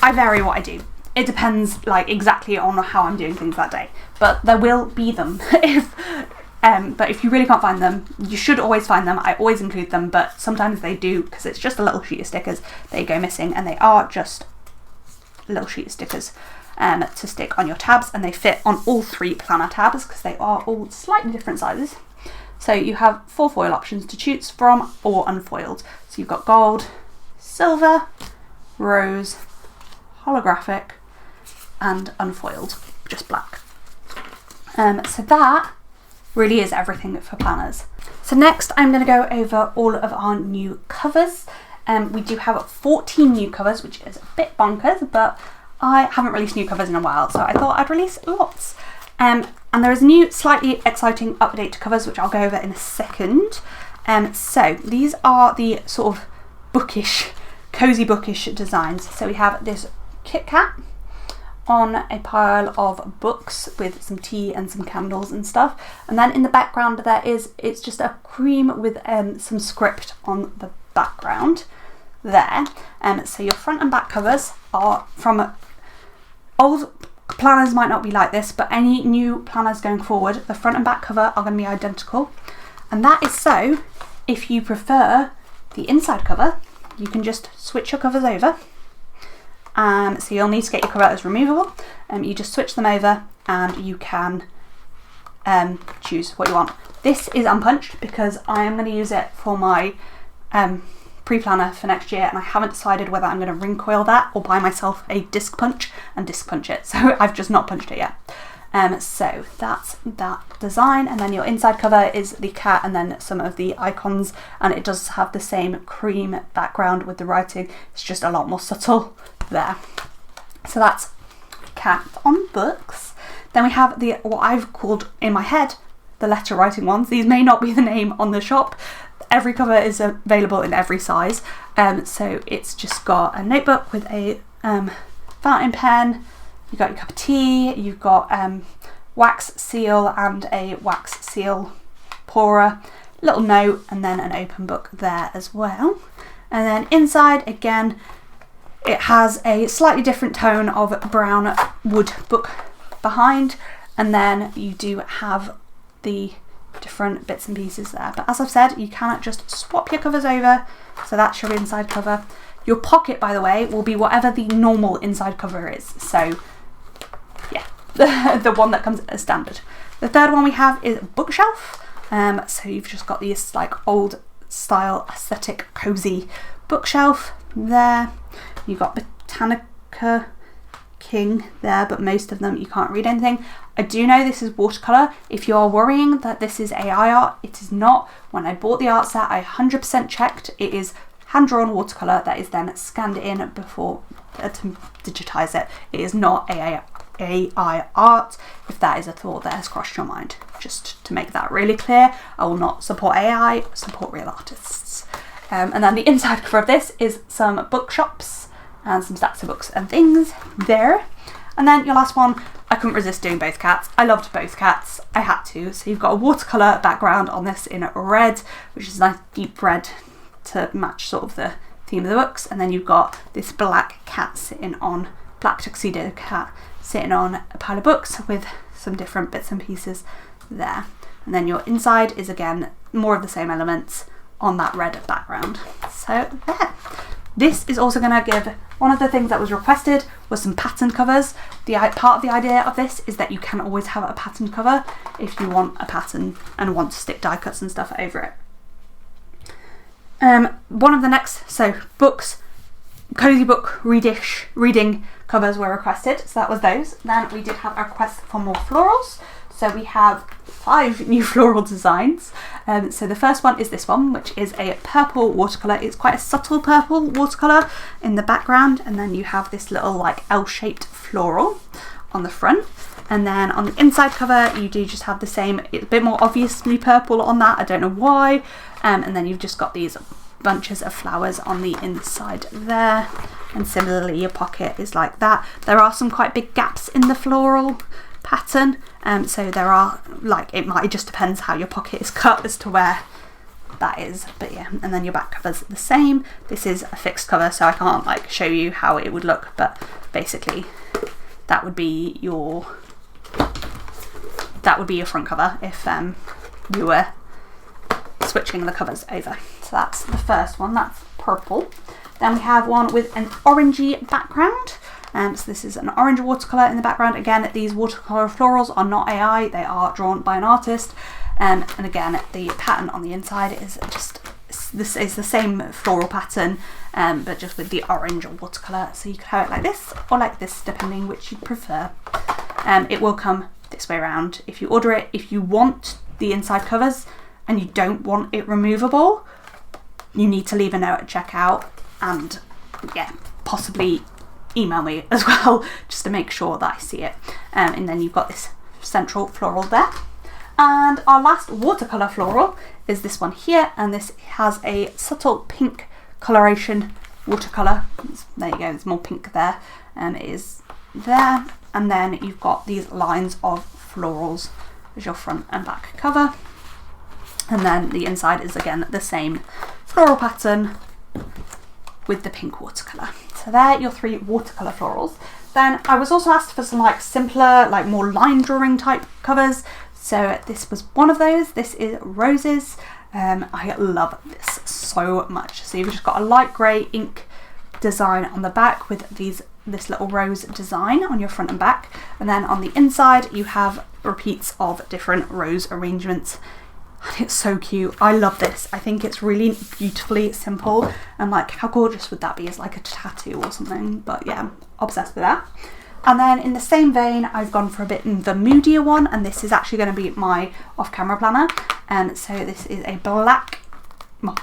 I vary what I do. It depends exactly on how I'm doing things that day. But there will be them. But if you really can't find them, you should always find them. I always include them, but sometimes they do, because it's just a little sheet of stickers, they go missing, and they are just a little sheet of stickers to stick on your tabs, and they fit on all 3 planner tabs because they are all slightly different sizes. So you have 4 foil options to choose from, or unfoiled. So you've got gold, silver, rose, holographic, and unfoiled, just black. So that really is everything for planners. So next I'm going to go over all of our new covers. We do have 14 new covers, which is a bit bonkers, but I haven't released new covers in a while, so I thought I'd release lots. And there is new, slightly exciting update to covers, which I'll go over in a second. So these are the sort of bookish, cozy bookish designs. So we have this Kit Kat on a pile of books with some tea and some candles and stuff, and then in the background it's just a cream with some script on the background there. So your front and back covers are from old planners, might not be like this, but any new planners going forward, the front and back cover are going to be identical, and that is so if you prefer the inside cover, you can just switch your covers over. So you'll need to get your covers removable. You just switch them over and you can choose what you want. This is unpunched because I am going to use it for my pre-planner for next year, and I haven't decided whether I'm going to ring coil that or buy myself a disc punch and disc punch it. So I've just not punched it yet. So that's that design, and then your inside cover is the cat and then some of the icons, and it does have the same cream background with the writing. It's just a lot more subtle there. So that's cat on books. Then we have the, what I've called in my head, the letter writing ones. These may not be the name on the shop. Every cover is available in every size. So it's just got a notebook with a fountain pen. You've got your cup of tea, you've got wax seal and a wax seal pourer, little note, and then an open book there as well. And then inside, again, it has a slightly different tone of brown wood book behind, and then you do have the different bits and pieces there. But as I've said, you cannot just swap your covers over, so that's your inside cover. Your pocket, by the way, will be whatever the normal inside cover is. So yeah, the one that comes as standard. The third one we have is bookshelf. So you've just got this like old style aesthetic cozy bookshelf there. You've got Botanica King there, but most of them you can't read anything. I do know this is watercolour. If you are worrying that this is AI art, it is not. When I bought the art set, I 100% checked. It is hand-drawn watercolour that is then scanned in before to digitise it. It is not AI art, if that is a thought that has crossed your mind. Just to make that really clear, I will not support AI, support real artists. And then the inside cover of this is some bookshops and some stacks of books and things there. And then your last one, I couldn't resist doing both cats. I loved both cats, I had to. So you've got a watercolour background on this in red, which is a nice deep red to match sort of the theme of the books. And then you've got this black cat sitting on, black tuxedo cat sitting on a pile of books with some different bits and pieces there. And then your inside is again more of the same elements on that red background. So there. This is also going to give, one of the things that was requested was some pattern covers. The part of the idea of this is that you can always have a pattern cover if you want a pattern and want to stick die cuts and stuff over it. One of the next, so books, cozy book reading covers were requested, so that was those. Then we did have a request for more florals. So we have 5 new floral designs. So the first one is this one, which is a purple watercolour. It's quite a subtle purple watercolour in the background, and then you have this little like L-shaped floral on the front. And then on the inside cover, you do just have the same, it's a bit more obviously purple on that, I don't know why. And then you've just got these bunches of flowers on the inside there. And similarly, your pocket is like that. There are some quite big gaps in the floral pattern, so there are, like, it just depends how your pocket is cut as to where that is, but yeah. And then your back cover's the same. This is a fixed cover, so I can't like show you how it would look, but basically that would be your front cover if you were switching the covers over. So that's the first one, that's purple. Then we have one with an orangey background. So this is an orange watercolour in the background. Again, these watercolour florals are not AI, they are drawn by an artist. And again, the pattern on the inside is just, this is the same floral pattern, but just with the orange watercolour. So you could have it like this or like this, depending which you prefer. It will come this way around if you order it. If you want the inside covers, and you don't want it removable, you need to leave a note at checkout, and yeah, possibly email me as well, just to make sure that I see it. And then you've got this central floral there. And our last watercolour floral is this one here, and this has a subtle pink coloration watercolour. There you go, there's more pink there, and it is there. And then you've got these lines of florals as your front and back cover. And then the inside is again the same floral pattern with the pink watercolour. So there are your 3 watercolour florals. Then I was also asked for some like simpler, like more line drawing type covers. So this was one of those. This is roses. I love this so much. So you've just got a light grey ink design on the back with this little rose design on your front and back. And then on the inside you have repeats of different rose arrangements. It's so cute. I love this. I think it's really beautifully simple, and like how gorgeous would that be as like a tattoo or something. But yeah, I'm obsessed with that. And then in the same vein, I've gone for a bit in the moodier one, and this is actually going to be my off-camera planner. And so this is a black,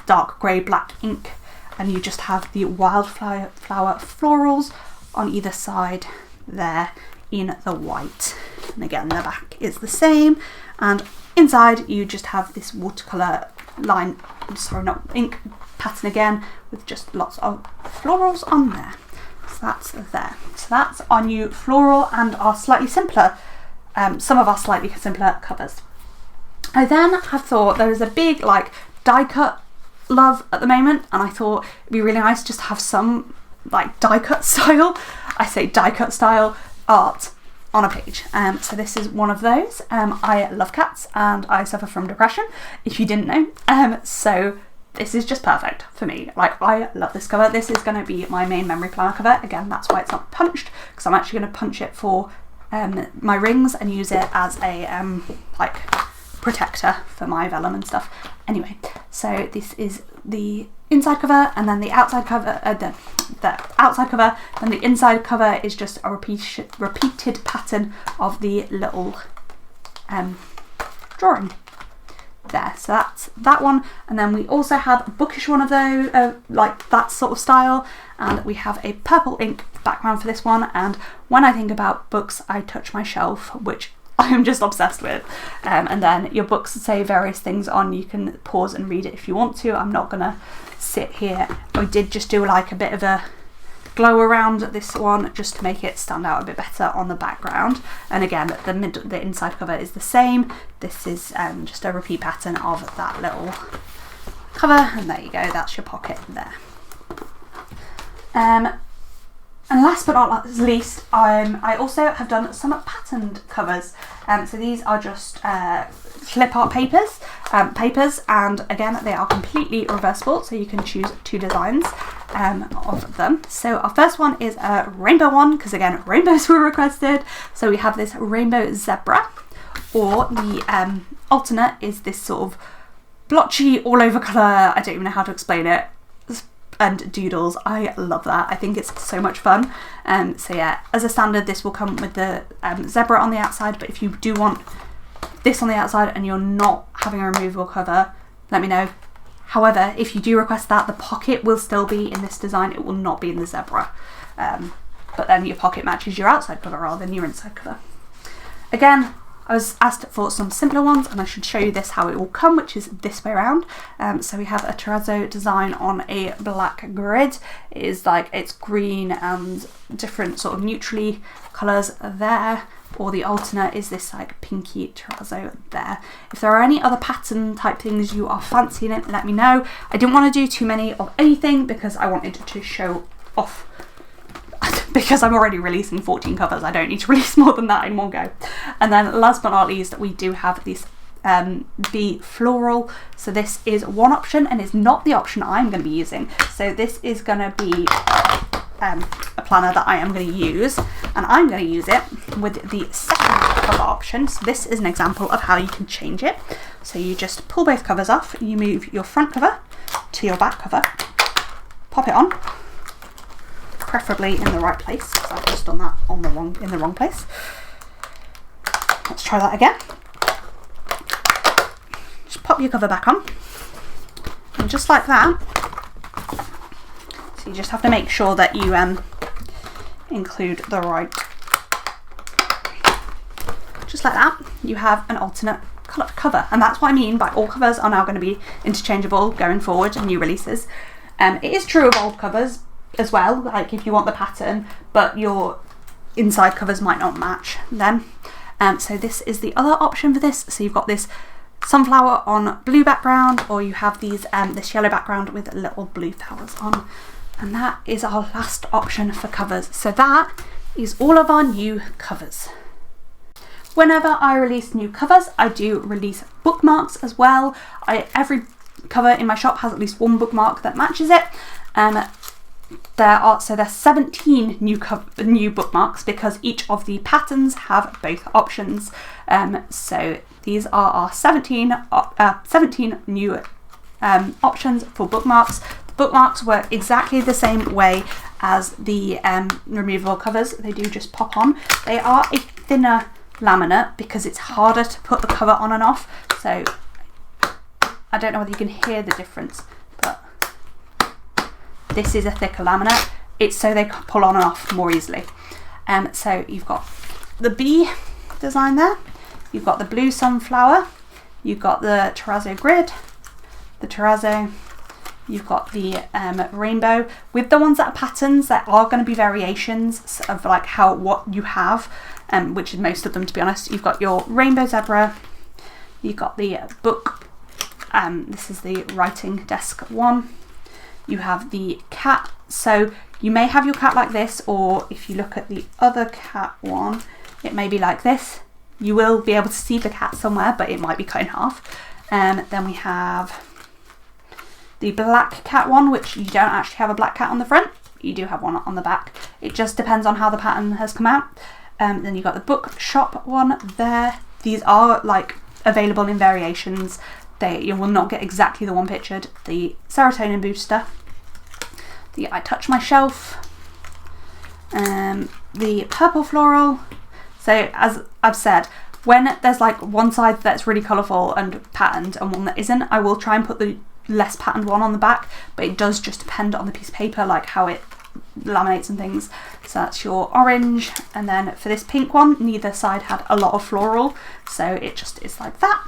dark grey black ink, and you just have the wildflower florals on either side there in the white. And again, the back is the same, and inside you just have this watercolour line, sorry, not ink pattern again, with just lots of florals on there. So that's there. So that's our new floral and our slightly simpler, some of our slightly simpler covers. I then have thought there is a big like die cut love at the moment, and I thought it'd be really nice just to have some like die cut style, I say die cut style art on a page. So this is one of those. I love cats and I suffer from depression, if you didn't know. So this is just perfect for me. Like, I love this cover. This is going to be my main memory planner cover. Again, that's why it's not punched, because I'm actually going to punch it for my rings and use it as a like protector for my vellum and stuff. Anyway, so this is the inside cover, and then the outside cover, the outside cover, and the inside cover is just a repeated pattern of the little drawing there. So that's that one. And then we also have a bookish one of those, like that sort of style, and we have a purple ink background for this one. And when I think about books, I touch my shelf, which I'm just obsessed with. And then your books say various things on, you can pause and read it if you want to. I'm not gonna sit here. I did just do like a bit of a glow around this one just to make it stand out a bit better on the background. And again, the inside cover is the same. This is just a repeat pattern of that little cover, and there you go, that's your pocket there. And last but not least, I also have done some patterned covers. So these are just flip art papers, and again, they are completely reversible, so you can choose 2 designs of them. So our first one is a rainbow one, because again, rainbows were requested. So we have this rainbow zebra, or the alternate is this sort of blotchy all over colour, I don't even know how to explain it, and doodles. I love that. I think it's so much fun. So yeah, as a standard, this will come with the zebra on the outside, but if you do want this on the outside and you're not having a removable cover, let me know. However, if you do request that, the pocket will still be in this design. It will not be in the zebra. But then your pocket matches your outside cover rather than your inside cover. Again, I was asked for some simpler ones, and I should show you this how it will come, which is this way around. So we have a terrazzo design on a black grid. It is like, it's green and different sort of neutrally colours there, or the alternate is this like pinky terrazzo there. If there are any other pattern type things you are fancying it, let me know. I didn't want to do too many of anything because I wanted to show off. Because I'm already releasing 14 covers, I don't need to release more than that in one go. And then last but not least, we do have this bee floral. So this is one option, and it's not the option I'm going to be using. So this is going to be a planner that I am going to use, and I'm going to use it with the second cover option. So this is an example of how you can change it. So you just pull both covers off, you move your front cover to your back cover, pop it on, preferably in the right place, because I've just done that in the wrong place. Let's try that again. Just pop your cover back on, and just like that, so you just have to make sure that you include the right, just like that, you have an alternate colour cover. And that's what I mean by all covers are now going to be interchangeable going forward in new releases. It is true of old covers as well, like if you want the pattern but your inside covers might not match them. So this is the other option for this. So you've got this sunflower on blue background, or you have these this yellow background with little blue flowers on. And that is our last option for covers. So that is all of our new covers. Whenever I release new covers, I do release bookmarks as well. Every cover in my shop has at least one bookmark that matches it. There's 17 new bookmarks because each of the patterns have both options. So these are our 17 new options for bookmarks. The bookmarks work exactly the same way as the removable covers. They do just pop on. They are a thinner laminate because it's harder to put the cover on and off. So I don't know whether you can hear the difference, but this is a thicker laminate. It's so they pull on and off more easily. So you've got the bee design there, you've got the blue sunflower, you've got the terrazzo grid, the terrazzo, you've got the rainbow. With the ones that are patterns, there are going to be variations of like what you have, which is most of them, to be honest. You've got your rainbow zebra, you've got the book, this is the writing desk one, you have the cat. So you may have your cat like this, or if you look at the other cat one, it may be like this. You will be able to see the cat somewhere, but it might be cut in half. Then we have the black cat one, which you don't actually have a black cat on the front, you do have one on the back. It just depends on how the pattern has come out. Then you've got the bookshop one there. These are like available in variations. You will not get exactly the one pictured. The serotonin booster, the I touch my shelf, the purple floral. So as I've said, when there's like one side that's really colourful and patterned and one that isn't, I will try and put the less patterned one on the back, but it does just depend on the piece of paper, like how it laminates and things. So that's your orange, and then for this pink one, neither side had a lot of floral, so it just is like that.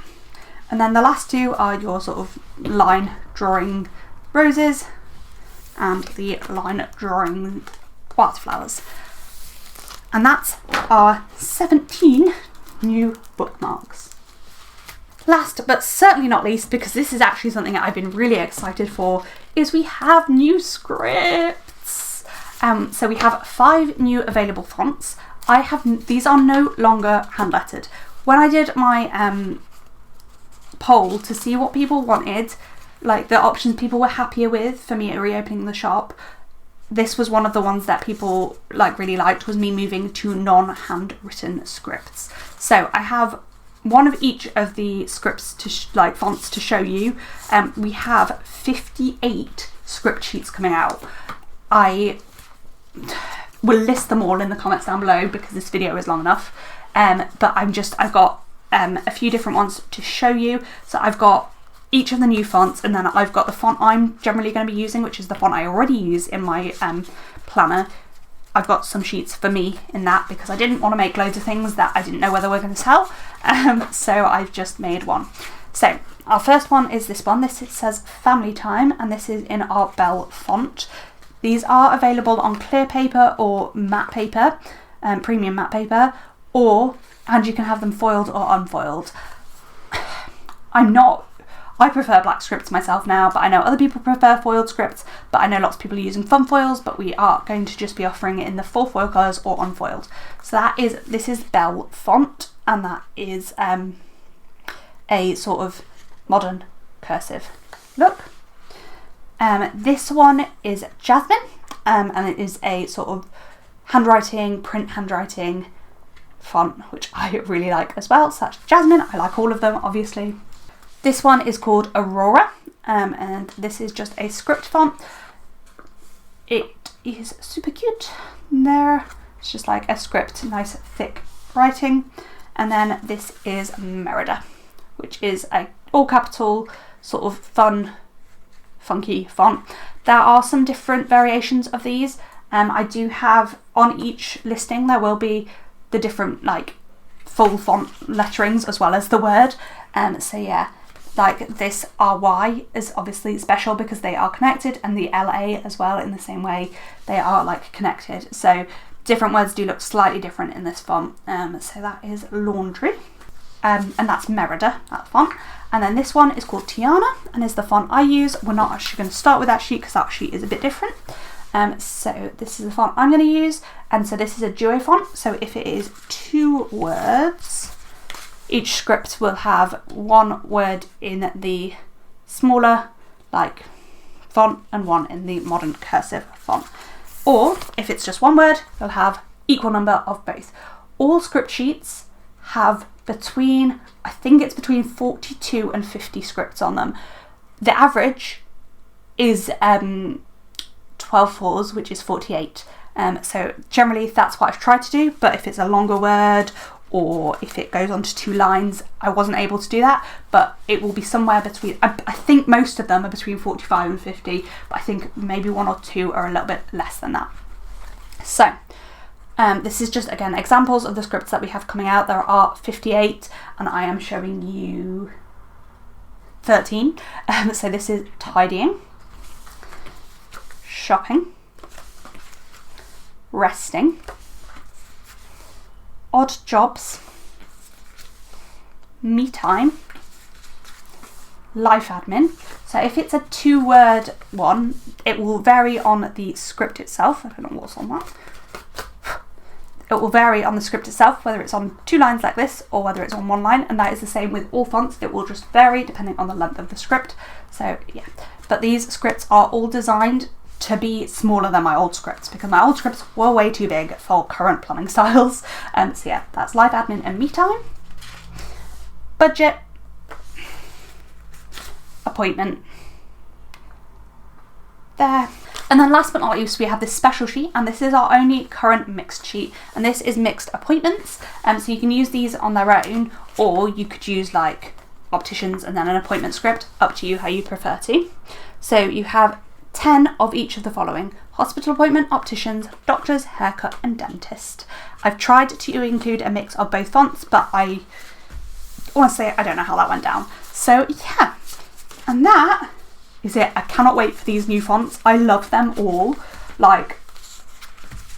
And then the last two are your sort of line drawing roses and the line drawing wildflowers. And that's our 17 new bookmarks. Last but certainly not least, because this is actually something I've been really excited for, is we have new scripts. So we have 5 new available fonts. These are no longer hand lettered. When I did my poll to see what people wanted, like the options people were happier with for me reopening the shop, this was one of the ones that people really liked, was me moving to non-handwritten scripts. So I have one of each of the scripts to fonts to show you. We have 58 script sheets coming out. I will list them all in the comments down below because this video is long enough. But I've got a few different ones to show you. So I've got each of the new fonts, and then I've got the font I'm generally going to be using, which is the font I already use in my planner. I've got some sheets for me in that because I didn't want to make loads of things that I didn't know whether we're going to sell. So I've just made one. So our first one is this one. It says Family Time, and this is in our Bell font. These are available on clear paper or matte paper, premium matte paper, and you can have them foiled or unfoiled. I prefer black scripts myself now, but I know other people prefer foiled scripts, but I know lots of people are using fun foils, but we are going to just be offering it in the full foil colours or unfoiled. So this is Bell font, and that is a sort of modern cursive look. This one is Jasmine, and it is a sort of print handwriting font, which I really like as well. So that's Jasmine. I like all of them, obviously. This one is called Aurora, and this is just a script font. It is super cute. There, it's just like a script, nice thick writing. And then this is Merida, which is a all capital, sort of fun, funky font. There are some different variations of these. I do have on each listing, there will be the different like full font letterings as well as the word. So yeah, like this RY is obviously special because they are connected, and the LA as well in the same way they are like connected. So different words do look slightly different in this font. So that is laundry. And that's Merida, that font. And then this one is called Tiana and is the font I use. We're not actually going to start with that sheet because that sheet is a bit different. So this is the font I'm going to use. And so this is a duo font. So if it is 2 words, each script will have 1 word in the smaller like font and 1 in the modern cursive font. Or if it's just 1 word, you'll have equal number of both. All script sheets have between, I think it's between 42 and 50 scripts on them. The average is 12 fours, which is 48. So generally that's what I've tried to do, but if it's a longer word or if it goes on to 2 lines, I wasn't able to do that, but it will be somewhere between, I think most of them are between 45 and 50, but I think maybe 1 or 2 are a little bit less than that. So this is just, again, examples of the scripts that we have coming out. There are 58 and I am showing you 13. So this is tidying, shopping, resting, odd jobs, me time, life admin. So if it's a 2-word one, it will vary on the script itself. I don't know what's on that. It will vary on the script itself, whether it's on 2 lines like this or whether it's on 1 line, and that is the same with all fonts. It will just vary depending on the length of the script. So yeah, but these scripts are all designed to be smaller than my old scripts because my old scripts were way too big for current plumbing styles. So yeah, that's life admin and me time, budget, appointment, there. And then last but not least, we have this special sheet, and this is our only current mixed sheet, and this is mixed appointments. So you can use these on their own, or you could use like opticians and then an appointment script, up to you how you prefer to. So you have 10 of each of the following: hospital appointment, opticians, doctors, haircut and dentist. I've tried to include a mix of both fonts, but I honestly, I don't know how that went down. So yeah, and that is it. I cannot wait for these new fonts. I love them all. Like,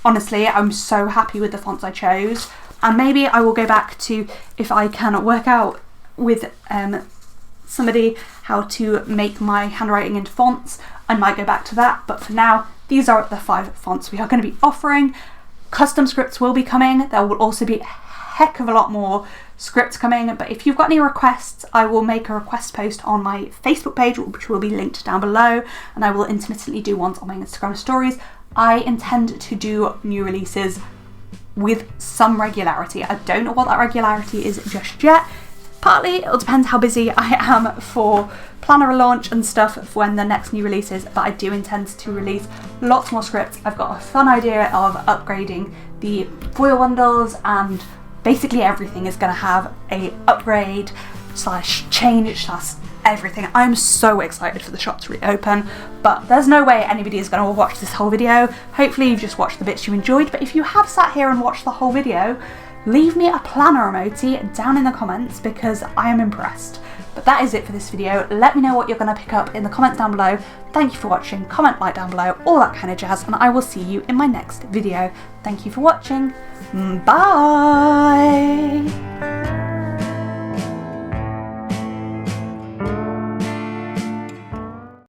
honestly, I'm so happy with the fonts I chose. And maybe I will go back to, if I can work out with somebody how to make my handwriting into fonts, I might go back to that. But for now, these are the 5 fonts we are going to be offering. Custom scripts will be coming. There will also be a heck of a lot more scripts coming, but if you've got any requests, I will make a request post on my Facebook page, which will be linked down below, and I will intermittently do ones on my Instagram stories. I intend to do new releases with some regularity. I don't know what that regularity is just yet. Partly it'll depend how busy I am for planner launch and stuff for when the next new release is, but I do intend to release lots more scripts. I've got a fun idea of upgrading the foil bundles, and basically everything is going to have a upgrade / change / everything. I'm so excited for the shop to reopen, but there's no way anybody is going to watch this whole video. Hopefully you've just watched the bits you enjoyed, but if you have sat here and watched the whole video, leave me a planner emoji down in the comments because I am impressed. But that is it for this video. Let me know what you're going to pick up in the comments down below. Thank you for watching, comment, like down below, all that kind of jazz, and I will see you in my next video. Thank you for watching. Bye!